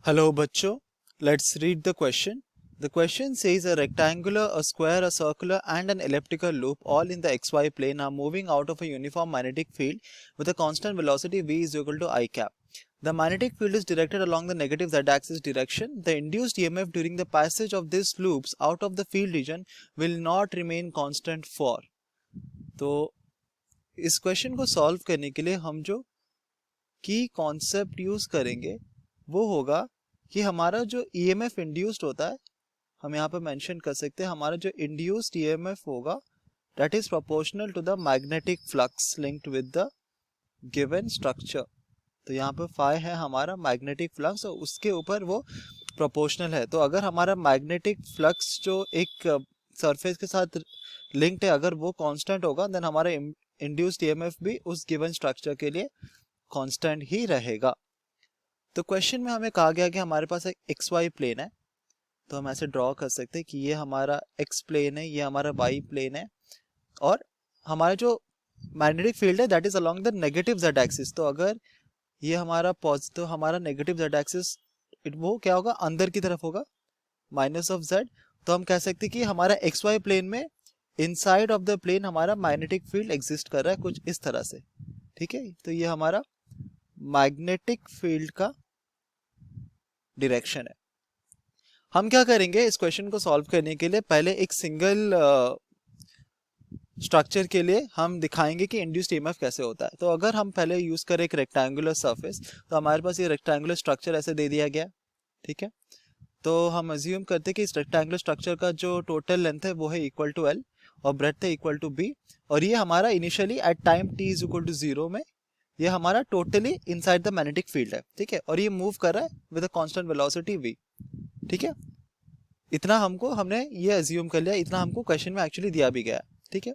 Hello बच्चों, let's read the question. The question says a rectangular, a square, a circular and an elliptical loop all in the xy plane are moving out of a uniform magnetic field with a constant velocity v is equal to I cap. The magnetic field is directed along the negative z-axis direction. The induced EMF during the passage of these loops out of the field region will not remain constant for. तो इस question को solve करने के लिए हम जो की concept use करेंगे वो होगा कि हमारा जो ईएमएफ इंड्यूस्ड होता है, हम यहाँ पे मेंशन कर सकते हैं हमारा जो इंड्यूस्ड ईएमएफ होगा that is proportional to the magnetic flux linked with the given structure. तो यहाँ पे फाई है हमारा मैग्नेटिक फ्लक्स और उसके ऊपर वो प्रोपोर्शनल है. तो अगर हमारा मैग्नेटिक फ्लक्स जो एक सरफेस के साथ लिंक्ड है अगर वो कांस्टेंट होगा देन हमारा इंड्यूस्ड ईएमएफ भी उस गिवन स्ट्रक्चर के लिए कांस्टेंट ही रहेगा. तो क्वेश्चन में हमें कहा गया कि हमारे पास एक एक्स वाई प्लेन है, तो हम ऐसे ड्रॉ कर सकते हैं कि ये हमारा एक्स प्लेन है, ये हमारा वाई प्लेन है और हमारा जो मैग्नेटिक फील्ड है that is along the negative Z axis. तो अगर ये हमारा पॉजिटिव हमारा नेगेटिव जेड एक्सिस वो क्या होगा, अंदर की तरफ होगा माइनस ऑफ जेड. तो हम कह सकते हैं कि हमारा एक्स वाई प्लेन में इनसाइड ऑफ द प्लेन हमारा मैग्नेटिक फील्ड एग्जिस्ट कर रहा है कुछ इस तरह से. ठीक है, तो ये हमारा मैग्नेटिक फील्ड का डायरेक्शन है. हम क्या करेंगे इस क्वेश्चन को सॉल्व करने के लिए पहले एक सिंगल स्ट्रक्चर के लिए हम दिखाएंगे कि इंड्यूस्ड ईएमएफ कैसे होता है. तो अगर हम पहले यूज करें एक रेक्टेंगुलर सरफेस, तो हमारे पास ये रेक्टेंगुलर स्ट्रक्चर ऐसे दे दिया गया. ठीक है, तो हम अज्यूम करते हैं कि इस रेक्टेंगुलर स्ट्रक्चर का जो टोटल लेंथ है वो है इक्वल टू एल और ब्रेड्थ है इक्वल टू बी. और ये हमारा initially at time T is equal to 0 में ये हमारा totally inside the magnetic field है. ठीक है, और ये मूव कर रहा है with a constant velocity v. ठीक है, इतना हमने ये अज्यूम कर लिया, इतना हमको क्वेश्चन में एक्चुअली दिया भी गया. ठीक है,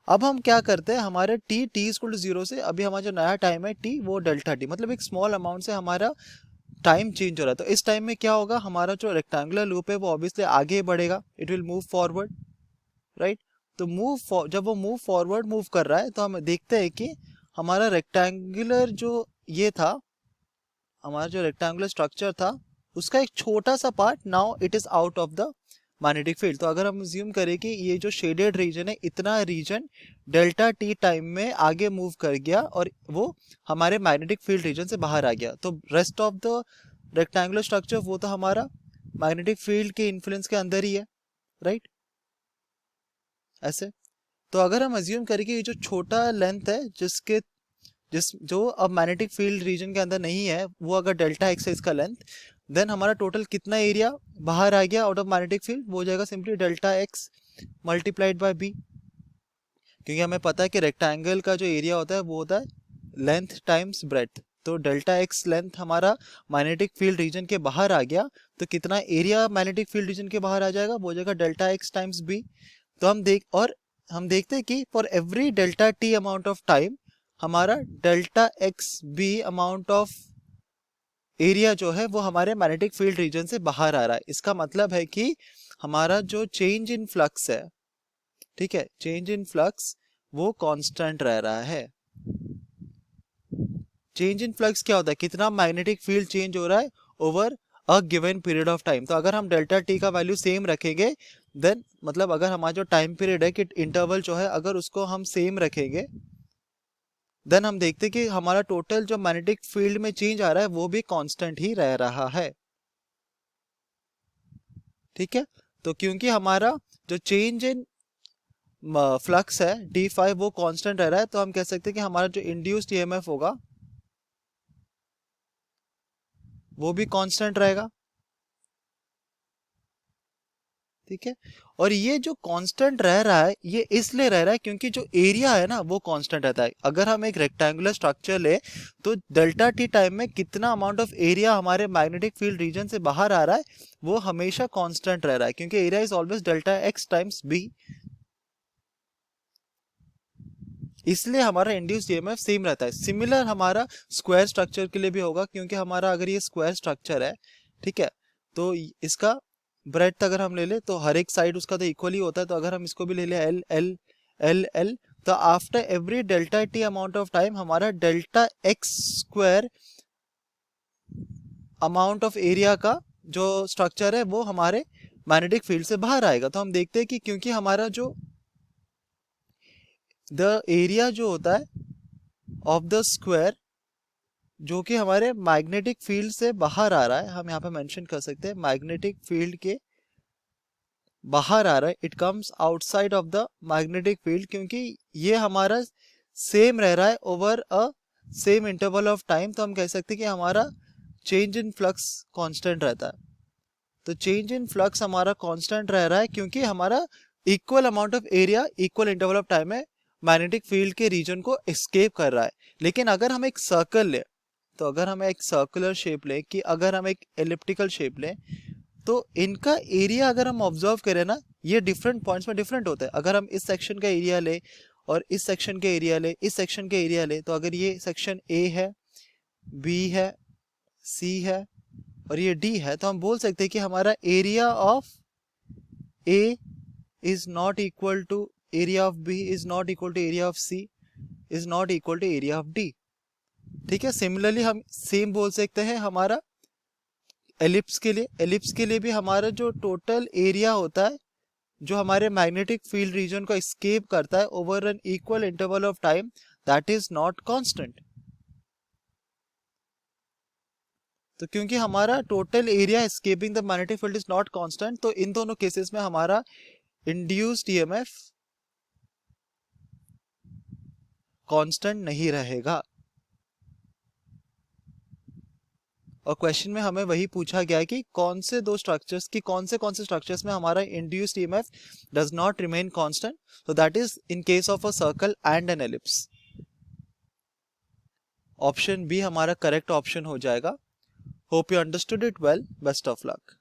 अब हम क्या करते हैं हमारे t इज इक्वल टू 0 से अभी हमारा जो नया टाइम है t वो डेल्टा t मतलब एक स्मॉल अमाउंट से हमारा टाइम चेंज हो रहा है. तो इस टाइम में क्या होगा, हमारा जो रेक्टेंगुलर लूप है वो ऑब्वियसली आगे बढ़ेगा, it will move forward, right. तो जब वो मूव फॉरवर्ड मूव कर रहा है तो हम देखते हैं कि हमारा रेक्टेंगुलर जो ये था, हमारा जो रेक्टेंगुलर स्ट्रक्चर था उसका एक छोटा सा part now it is out of the magnetic field. तो अगर हम अज्यूम करें कि ये जो शेडेड रीजन है इतना रीजन डेल्टा टी टाइम में आगे मूव कर गया और वो हमारे मैग्नेटिक फील्ड रीजन से बाहर आ गया, तो rest of the rectangular structure वो तो हमारा मैग्नेटिक फील्ड के इन्फ्लुएंस के अंदर ही है, राइट. ऐसे तो अगर हम अज्यूम करें कि ये जो छोटा लेंथ है जो अब मैग्नेटिक फील्ड रीजन के अंदर नहीं है वो अगर डेल्टा एक्स है इसका लेंथ, देन हमारा टोटल कितना एरिया बाहर आ गया आउट ऑफ मैग्नेटिक फील्ड वो हो जाएगा simply delta X multiplied by B. क्योंकि हमें पता है कि रेक्टेंगल का जो एरिया होता है वो होता है लेंथ टाइम्स ब्रेड्थ. तो डेल्टा एक्स लेंथ हमारा मैग्नेटिक फील्ड रीजन के बाहर आ गया, तो कितना एरिया मैग्नेटिक फील्ड रीजन के बाहर आ जाएगा वो हो जाएगा डेल्टा एक्स टाइम्स बी. तो हम देखते हैं कि for every delta T amount of time हमारा delta X be amount of area जो है वो हमारे मैग्नेटिक फील्ड रीजन से बाहर आ रहा है. इसका मतलब है कि हमारा जो चेंज इन फ्लक्स है, ठीक है, चेंज इन फ्लक्स वो कांस्टेंट रह रहा है. चेंज इन फ्लक्स क्या होता है, कितना मैग्नेटिक फील्ड चेंज हो रहा है over a given period of time. तो अगर हम डेल्टा टी का वैल्यू सेम रखेंगे देन मतलब अगर हमारा जो टाइम पीरियड है कि इंटरवल जो है अगर उसको हम सेम रखेंगे देन हम देखते हैं कि हमारा टोटल जो मैग्नेटिक फील्ड में चेंज आ रहा है वो भी कांस्टेंट ही रह रहा है. ठीक है, तो क्योंकि हमारा जो चेंज इन फ्लक्स है d5 वो कांस्टेंट रह रहा है, तो हम कह सकते हैं कि हमारा जो इंड्यूस्ड ईएमएफ होगा वो भी कांस्टेंट रहेगा. ठीक है, और ये जो कांस्टेंट रह रहा है ये इसलिए रह रहा है क्योंकि जो एरिया है ना वो कांस्टेंट रहता है. अगर हम एक रेक्टेंगुलर स्ट्रक्चर ले तो डेल्टा टी टाइम में कितना अमाउंट ऑफ एरिया हमारे मैग्नेटिक फील्ड रीजन से बाहर आ रहा है वो हमेशा कांस्टेंट रह रहा है क्योंकि area is always delta X times B. इसलिए हमारा इंड्यूस्ड ईएमएफ सेम रहता है. सिमिलर हमारा स्क्वायर स्ट्रक्चर के लिए भी होगा क्योंकि हमारा अगर ये स्क्वायर स्ट्रक्चर है, ठीक है, तो इसका ब्रेड्थ अगर हम ले ले तो हर एक साइड उसका तो इक्वल ही होता है. तो अगर हम इसको भी ले ले एल एल एल एल तो after every delta T amount of time हमारा delta X square amount of area का जो स्ट्रक्चर है वो हमारे मैग्नेटिक फील्ड से बाहर आएगा। तो हम देखते हैं कि क्योंकि हमारा जो द एरिया जो होता है ऑफ द स्क्वायर जो कि हमारे मैग्नेटिक फील्ड से बाहर आ रहा है, हम यहाँ पे मेंशन कर सकते हैं मैग्नेटिक फील्ड के बाहर आ रहा है, it comes outside of the magnetic field, क्योंकि ये हमारा सेम रह रहा है over a same interval of time. तो हम कह सकते हैं कि हमारा चेंज इन फ्लक्स कांस्टेंट रहता है। तो चेंज इन फ्लक्स हमारा कांस्टेंट रह रहा है क्योंकि हमारा equal amount of area equal interval of time में मैग्नेटिक फील्ड के रीजन को एस्केप कर रहा है। लेकिन अगर हम एक सर्कल ले, तो अगर हम एक सर्कुलर शेप ले कि अगर हम एक एलिप्टिकल शेप ले, तो इनका एरिया अगर हम ऑब्जर्व करें ना, ये डिफरेंट पॉइंट्स में डिफरेंट होता है। अगर हम इस सेक्शन का एरिया ले और इस सेक्शन के एरिया ले, इस सेक्शन के एरिया ले, तो अगर ये सेक्शन ए है, बी है, सी है और ये डी है, तो हम बोल सकते हैं कि हमारा area of A is not equal to area of B, is not equal to area of C, is not equal to area of D. ठीक है, सिमिलरली हम सेम बोल सकते हैं हमारा एलिप्स के लिए। एलिप्स के लिए भी हमारा जो टोटल एरिया होता है जो हमारे मैग्नेटिक फील्ड रीजन को एस्केप करता है over an equal interval of time, that is not constant. तो क्योंकि हमारा total area escaping the magnetic field is not constant, तो इन दोनों केसेस में हमारा इंड्यूस्ड ईएमएफ कांस्टेंट नहीं रहेगा। और क्वेश्चन में हमें वही पूछा गया है कि कौन से दो स्ट्रक्चर्स की कौन से स्ट्रक्चर्स में हमारा induced EMF does not remain constant. So that is in case of a circle and an ellipse. Option B हमारा करेक्ट ऑप्शन हो जाएगा। Hope you understood it well. Best of luck.